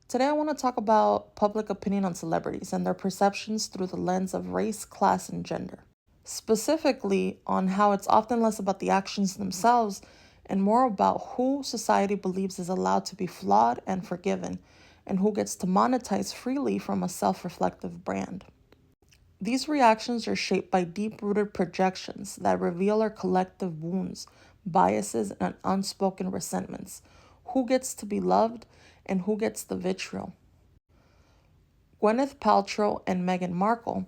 Today, I want to talk about public opinion on celebrities and their perceptions through the lens of race, class, and gender. Specifically, on how it's often less about the actions themselves and more about who society believes is allowed to be flawed and forgiven, and who gets to monetize freely from a self reflective brand. These reactions are shaped by deep rooted projections that reveal our collective wounds, biases, and unspoken resentments. Who gets to be loved and who gets the vitriol? Gwyneth Paltrow and Meghan Markle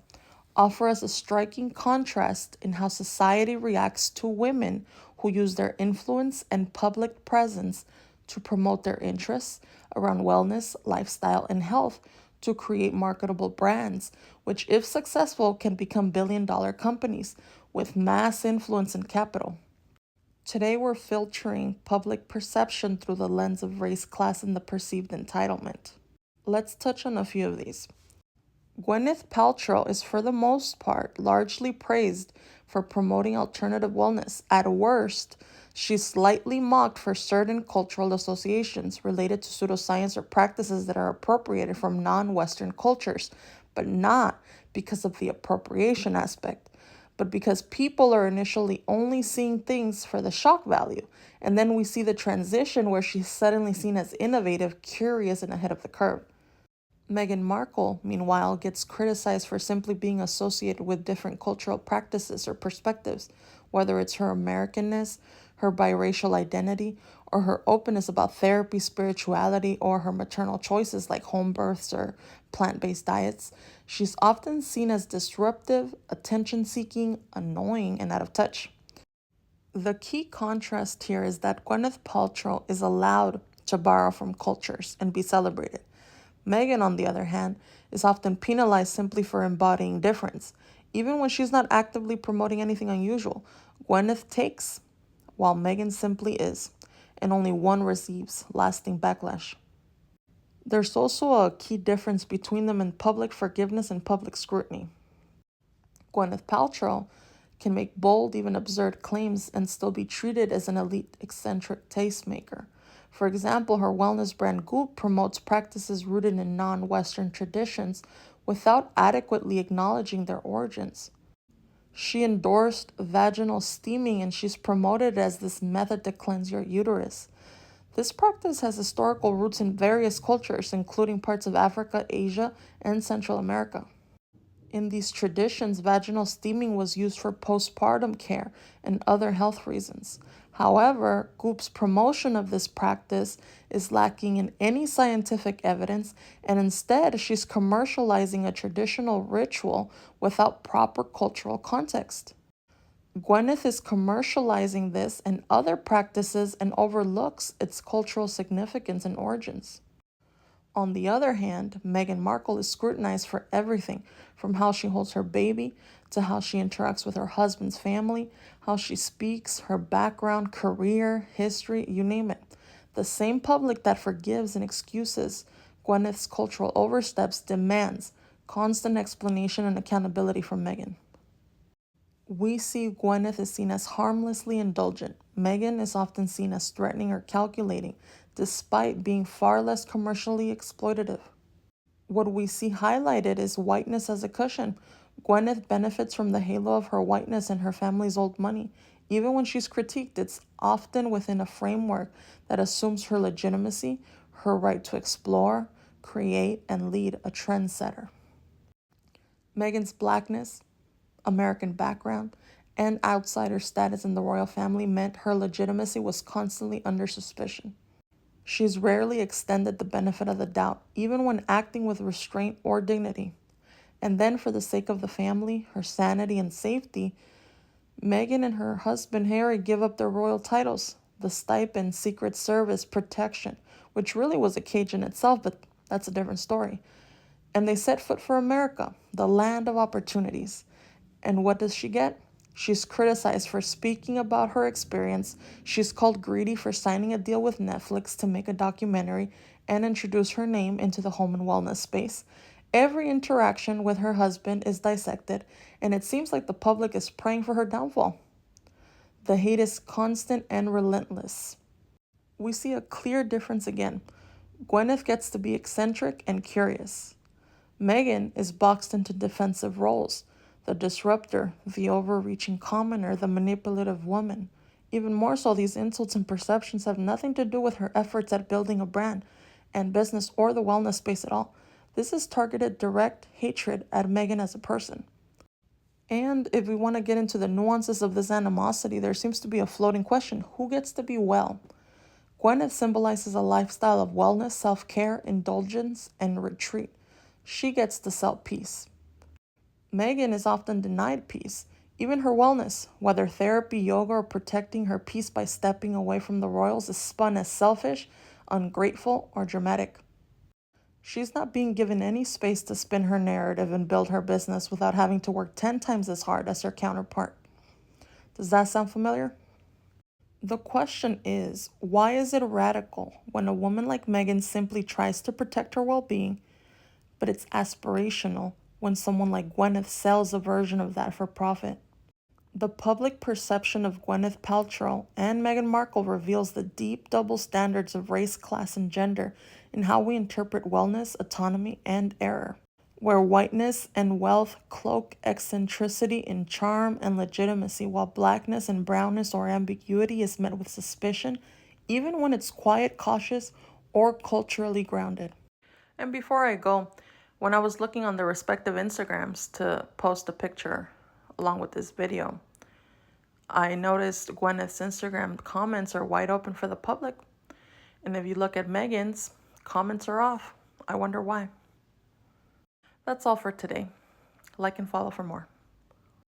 offer us a striking contrast in how society reacts to women who use their influence and public presence to promote their interests around wellness, lifestyle, and health to create marketable brands, which, if successful, can become billion-dollar companies with mass influence and capital. Today, we're filtering public perception through the lens of race, class, and the perceived entitlement. Let's touch on a few of these. Gwyneth Paltrow is, for the most part, largely praised for promoting alternative wellness. At worst, she's slightly mocked for certain cultural associations related to pseudoscience or practices that are appropriated from non-Western cultures, but not because of the appropriation aspect, but because people are initially only seeing things for the shock value. And then we see the transition where she's suddenly seen as innovative, curious, and ahead of the curve. Meghan Markle, meanwhile, gets criticized for simply being associated with different cultural practices or perspectives, whether it's her Americanness, her biracial identity, or her openness about therapy, spirituality, or her maternal choices like home births or plant-based diets. She's often seen as disruptive, attention-seeking, annoying, and out of touch. The key contrast here is that Gwyneth Paltrow is allowed to borrow from cultures and be celebrated. Meghan, on the other hand, is often penalized simply for embodying difference. Even when she's not actively promoting anything unusual, Gwyneth takes, while Meghan simply is, and only one receives lasting backlash. There's also a key difference between them in public forgiveness and public scrutiny. Gwyneth Paltrow can make bold, even absurd claims and still be treated as an elite, eccentric tastemaker. For example, her wellness brand Goop promotes practices rooted in non-Western traditions without adequately acknowledging their origins. She endorsed vaginal steaming and she's promoted as this method to cleanse your uterus. This practice has historical roots in various cultures, including parts of Africa, Asia, and Central America. In these traditions, vaginal steaming was used for postpartum care and other health reasons. However, Goop's promotion of this practice is lacking in any scientific evidence, and instead, she's commercializing a traditional ritual without proper cultural context. Gwyneth is commercializing this and other practices and overlooks its cultural significance and origins. On the other hand, Meghan Markle is scrutinized for everything from how she holds her baby to how she interacts with her husband's family, how she speaks, her background, career, history, you name it. The same public that forgives and excuses Gwyneth's cultural oversteps demands constant explanation and accountability from Meghan. We see Gwyneth is seen as harmlessly indulgent. Meghan is often seen as threatening or calculating, despite being far less commercially exploitative. What we see highlighted is whiteness as a cushion. Gwyneth benefits from the halo of her whiteness and her family's old money. Even when she's critiqued, it's often within a framework that assumes her legitimacy, her right to explore, create, and lead a trendsetter. Meghan's blackness, American background, and outsider status in the royal family meant her legitimacy was constantly under suspicion. She's rarely extended the benefit of the doubt, even when acting with restraint or dignity. And then, for the sake of the family, her sanity, and safety, Meghan and her husband Harry give up their royal titles, the stipend, Secret Service, protection, which really was a cage in itself, but that's a different story. And they set foot for America, the land of opportunities. And what does she get? She's criticized for speaking about her experience. She's called greedy for signing a deal with Netflix to make a documentary and introduce her name into the home and wellness space. Every interaction with her husband is dissected, and it seems like the public is praying for her downfall. The hate is constant and relentless. We see a clear difference again. Gwyneth gets to be eccentric and curious. Meghan is boxed into defensive roles: the disruptor, the overreaching commoner, the manipulative woman. Even more so, these insults and perceptions have nothing to do with her efforts at building a brand and business or the wellness space at all. This is targeted direct hatred at Meghan as a person. And if we want to get into the nuances of this animosity, there seems to be a floating question: who gets to be well? Gwyneth symbolizes a lifestyle of wellness, self-care, indulgence, and retreat. She gets to sell peace. Meghan is often denied peace, even her wellness, whether therapy, yoga, or protecting her peace by stepping away from the royals, is spun as selfish, ungrateful, or dramatic. She's not being given any space to spin her narrative and build her business without having to work 10 times as hard as her counterpart. Does that sound familiar? The question is, why is it radical when a woman like Meghan simply tries to protect her well-being, but it's aspirational when someone like Gwyneth sells a version of that for profit? The public perception of Gwyneth Paltrow and Meghan Markle reveals the deep double standards of race, class, and gender in how we interpret wellness, autonomy, and error. Where whiteness and wealth cloak eccentricity in charm and legitimacy, while blackness and brownness or ambiguity is met with suspicion, even when it's quiet, cautious, or culturally grounded. And before I go, when I was looking on their respective Instagrams to post a picture along with this video, I noticed Gwyneth's Instagram comments are wide open for the public. And if you look at Meghan's, comments are off. I wonder why. That's all for today. Like and follow for more.